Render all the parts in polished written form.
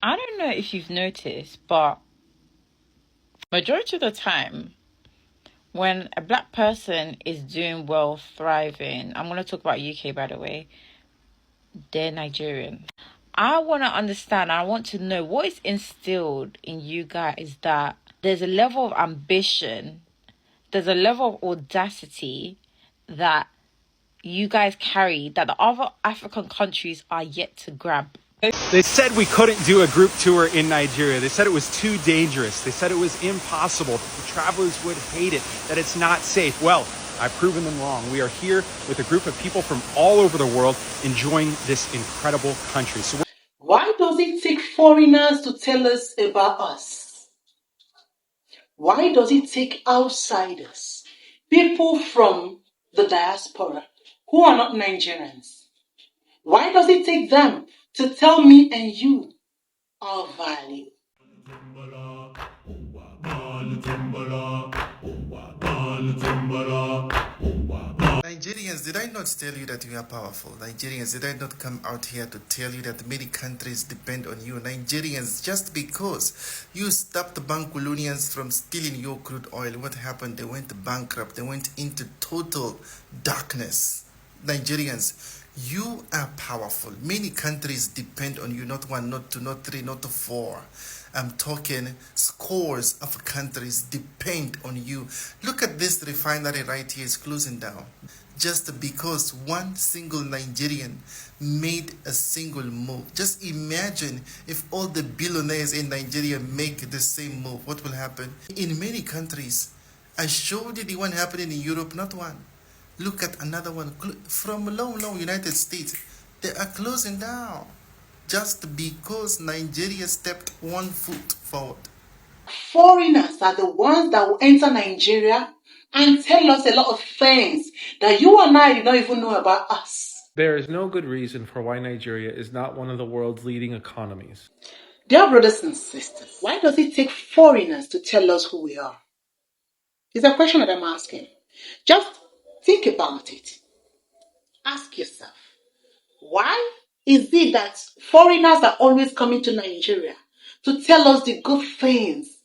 I don't know if you've noticed, but majority of the time, when a black person is doing well, thriving, I'm going to talk about UK, by the way, they're Nigerian. I want to understand, I want to know what is instilled in you guys, that there's a level of ambition, there's a level of audacity that you guys carry that the other African countries are yet to grab. They said we couldn't do a group tour in Nigeria. They said it was too dangerous. They said it was impossible. The travelers would hate it, that it's not safe. Well, I've proven them wrong. We are here with a group of people from all over the world enjoying this incredible country. So why does it take foreigners to tell us about us? Why does it take outsiders, people from the diaspora who are not Nigerians? Why does it take them to tell me and you our value? Nigerians, did I not tell you that you are powerful? Nigerians, did I not come out here to tell you that many countries depend on you? Nigerians, just because you stopped the Bankunians from stealing your crude oil, what happened? They went bankrupt. They went into total darkness. Nigerians, you are powerful. Many countries depend on you, not one, not two, not three, not four. I'm talking scores of countries depend on you. Look at this refinery right here, is closing down. Just because one single Nigerian made a single move. Just imagine if all the billionaires in Nigeria make the same move, what will happen? In many countries, I showed you the one happening in Europe, not one. Look at another one from long United States. They are closing down just because Nigeria stepped 1 foot forward. Foreigners are the ones that will enter Nigeria and tell us a lot of things that you and I don't even know about us. There is no good reason for why Nigeria is not one of the world's leading economies. Dear brothers and sisters, why does it take foreigners to tell us who we are? It's a question that I'm asking. Just think about it. Ask yourself, why is it that foreigners are always coming to Nigeria to tell us the good things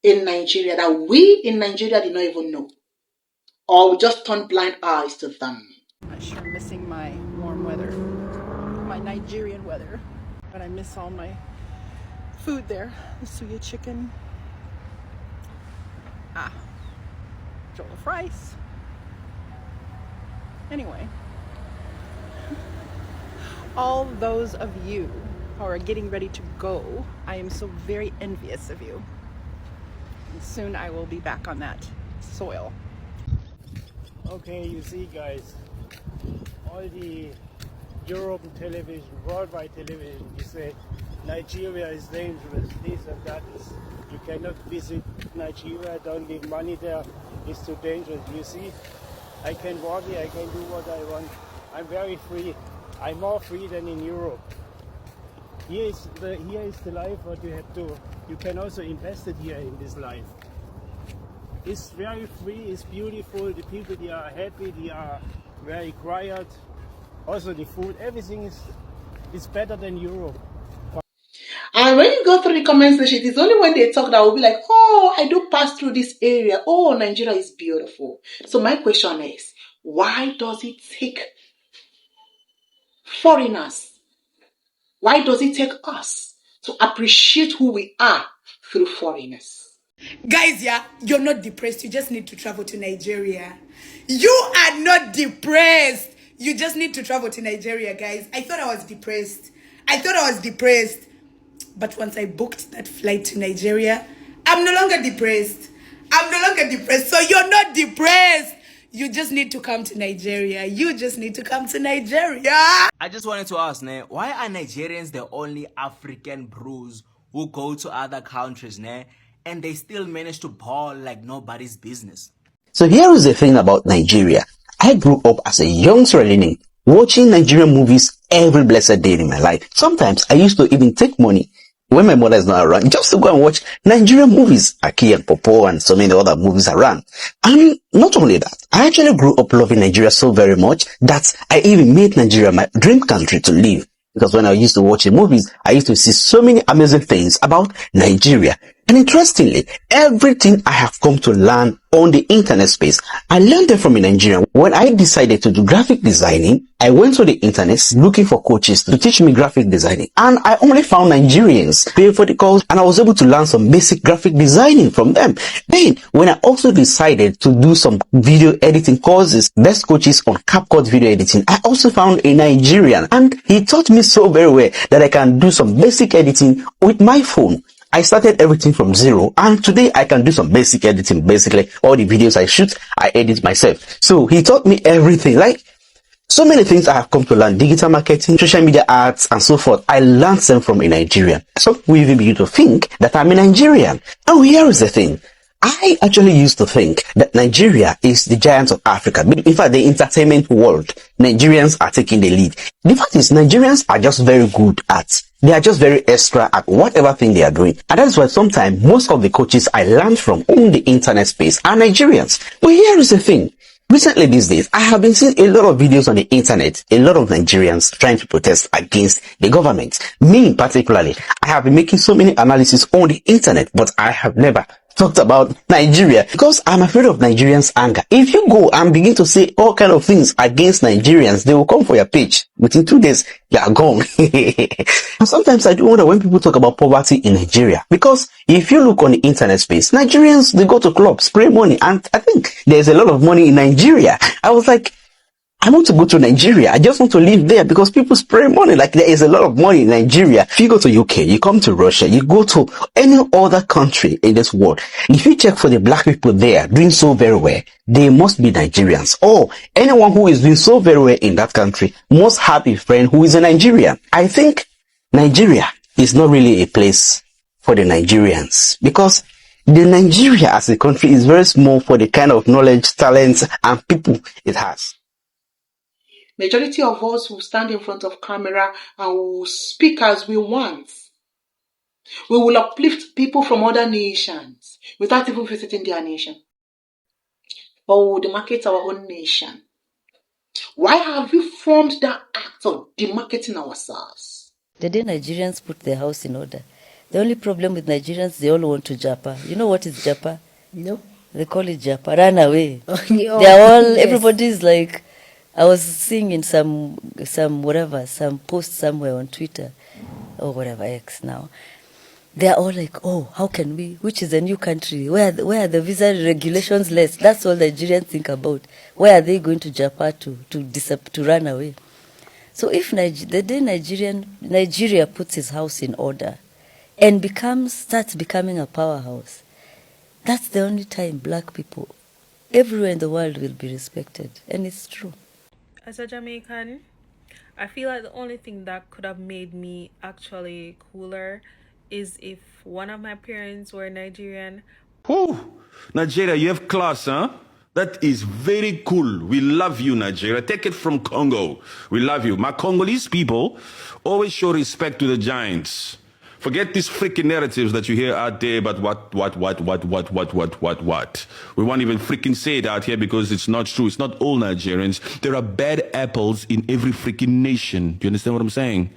in Nigeria that we in Nigeria did not even know? Or we just turn blind eyes to them? I'm sure missing my warm weather, my Nigerian weather, but I miss all my food there. The suya chicken, jollof rice. Anyway, all those of you who are getting ready to go, I am so very envious of you. And soon I will be back on that soil. Okay, you see guys, all the European television, worldwide television, you say Nigeria is dangerous, this and that. You cannot visit Nigeria, don't leave money there, it's too dangerous. You see, I can walk here, I can do what I want. I'm very free. I'm more free than in Europe. Here is the life what you have to. You can also invest it here in this life. It's very free, it's beautiful, the people, they are happy, they are very quiet. Also the food, everything is better than Europe. And when you go through the comment section, it's only when they talk that will be like, oh, I do pass through this area. Oh, Nigeria is beautiful. So my question is, why does it take foreigners? Why does it take us to appreciate who we are through foreigners? Guys, yeah, you're not depressed. You just need to travel to Nigeria. You are not depressed. You just need to travel to Nigeria, guys. I thought I was depressed. But once I booked that flight to Nigeria, I'm no longer depressed. So you're not depressed. You just need to come to Nigeria. I just wanted to ask, why are Nigerians the only African bros who go to other countries, and they still manage to ball like nobody's business? So here is the thing about Nigeria. I grew up as a young Sierra Leonean, watching Nigerian movies every blessed day in my life. Sometimes I used to even take money when my mother is not around just to go and watch Nigerian movies, Aki and Popo and so many other movies around. And not only that, I actually grew up loving Nigeria so very much that I even made Nigeria my dream country to live. Because when I used to watch the movies, I used to see so many amazing things about Nigeria. And interestingly, everything I have come to learn on the internet space, I learned them from a Nigerian. When I decided to do graphic designing, I went to the internet looking for coaches to teach me graphic designing. And I only found Nigerians paying for the course, and I was able to learn some basic graphic designing from them. Then, when I also decided to do some video editing courses, best coaches on CapCut video editing, I also found a Nigerian, and he taught me so very well that I can do some basic editing with my phone. I started everything from zero, and today I can do some basic editing. Basically, all the videos I shoot, I edit myself. So he taught me everything, like so many things I have come to learn: digital marketing, social media arts, and so forth. I learned them from a Nigerian. Some will even begin to think that I'm a Nigerian. And here is the thing. I actually used to think that Nigeria is the giant of Africa. In fact, the entertainment world, Nigerians are taking the lead. The fact is, Nigerians are just very good at, they are just very extra at whatever thing they are doing. And that's why sometimes most of the coaches I learned from on the internet space are Nigerians. But here is the thing. Recently these days, I have been seeing a lot of videos on the internet, a lot of Nigerians trying to protest against the government. Me particularly, I have been making so many analyses on the internet, but I have never talked about Nigeria because I'm afraid of Nigerians' anger. If you go and begin to say all kind of things against Nigerians, they will come for your page. Within 2 days, you are gone. And sometimes I do wonder when people talk about poverty in Nigeria, because if you look on the internet space, Nigerians, they go to clubs, spray money, and I think there's a lot of money in Nigeria. I was like, I want to go to Nigeria. I just want to live there because people spray money. Like, there is a lot of money in Nigeria. If you go to UK, you come to Russia, you go to any other country in this world, if you check for the black people there doing so very well, they must be Nigerians. Or anyone who is doing so very well in that country must have a friend who is a Nigerian. I think Nigeria is not really a place for the Nigerians because the Nigeria as a country is very small for the kind of knowledge, talents, and people it has. Majority of us will stand in front of camera and will speak as we want. We will uplift people from other nations without even visiting their nation. But we will demarcate our own nation. Why have we formed that act of demarcating ourselves? The day Nigerians put their house in order, the only problem with Nigerians, they all want to japa. You know what is japa? No. They call it japa, run away. Oh, they are all, yes. everybody's like, I was seeing in some post somewhere on Twitter, or whatever, X now. They are all like, oh, how can we, which is a new country, where are the visa regulations less? That's all Nigerians think about. Where are they going to Japan to run away? So if the day Nigeria puts his house in order and starts becoming a powerhouse, that's the only time black people everywhere in the world will be respected. And it's true. As a Jamaican, I feel like the only thing that could have made me actually cooler is if one of my parents were Nigerian. Whew. Nigeria, you have class, huh? That is very cool. We love you, Nigeria. Take it from Congo. We love you. My Congolese people always show respect to the giants. Forget these freaking narratives that you hear out there about what. We won't even freaking say it out here because it's not true. It's not all Nigerians. There are bad apples in every freaking nation. Do you understand what I'm saying?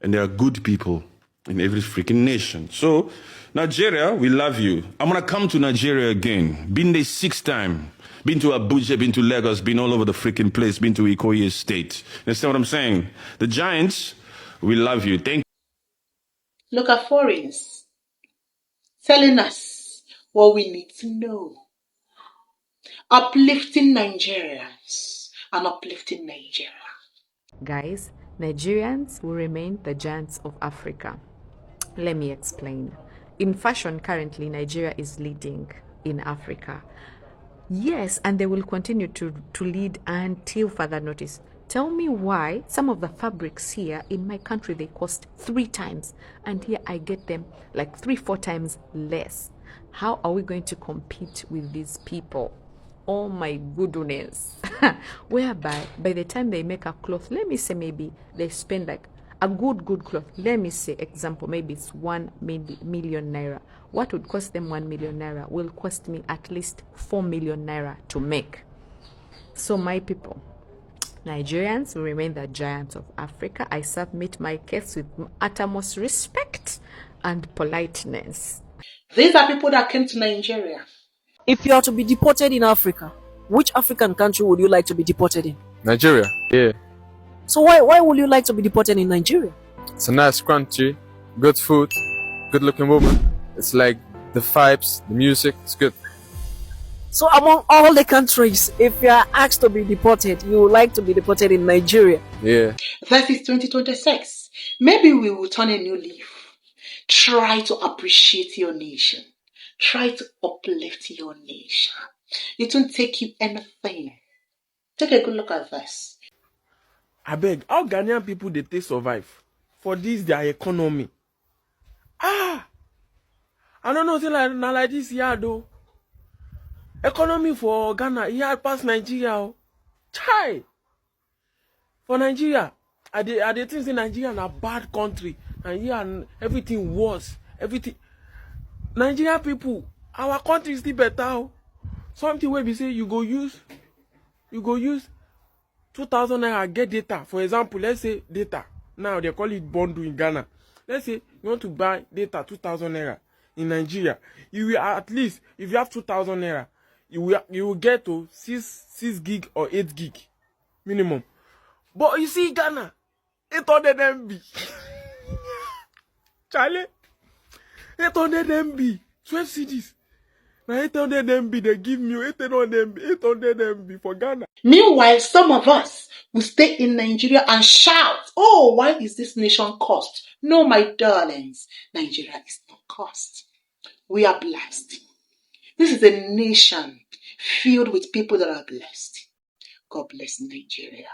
And there are good people in every freaking nation. So, Nigeria, we love you. I'm going to come to Nigeria again. Been there 6 times. Been to Abuja, been to Lagos, been all over the freaking place, been to Ikoyi State. You understand what I'm saying? The giants, we love you. Thank you. Look at foreigners telling us what we need to know. Uplifting Nigerians and uplifting Nigeria. Guys, Nigerians will remain the giants of Africa. Let me explain. In fashion, currently, Nigeria is leading in Africa. Yes, and they will continue to lead until further notice. Tell me why some of the fabrics here in my country, they cost 3 times, and here I get them like 3-4 times less. How are we going to compete with these people? Oh my goodness. Whereby by the time they make a cloth, let me say maybe they spend like a good cloth, let me say example, maybe it's 1 million naira. What would cost them 1 million naira will cost me at least 4 million naira to make. So my people, Nigerians will remain the giants of Africa. I submit my case with uttermost respect and politeness. These are people that came to Nigeria. If you are to be deported in Africa, which African country would you like to be deported in? Nigeria, yeah. So why would you like to be deported in Nigeria? It's a nice country, good food, good looking woman. It's like the vibes, the music, it's good. So among all the countries, if you are asked to be deported, you would like to be deported in Nigeria? Yeah. That is 2026. Maybe we will turn a new leaf. Try to appreciate your nation. Try to uplift your nation. It won't take you anything. Take a good look at this. I beg, how Ghanaian people they survive for this their economy? I don't know, say like this year though. Economy for Ghana, here past Nigeria. Chai! For Nigeria, I think say Nigeria is a bad country. And here everything worse. Everything. Nigeria people, our country is still better. Something where we say you go use 2,000 naira get data. For example, let's say data. Now they call it bundle in Ghana. Let's say you want to buy data 2,000 naira in Nigeria. You will at least, if you have 2,000 naira, you will get to 6 gig or 8 gig minimum. But you see Ghana, 800 MB. Charlie, 800 MB, 12 CDs. Now 800 MB, they give me 800 MB for Ghana. Meanwhile, some of us will stay in Nigeria and shout, oh, why is this nation cursed? No, my darlings, Nigeria is not cursed. We are blessed. This is a nation filled with people that are blessed. God bless Nigeria.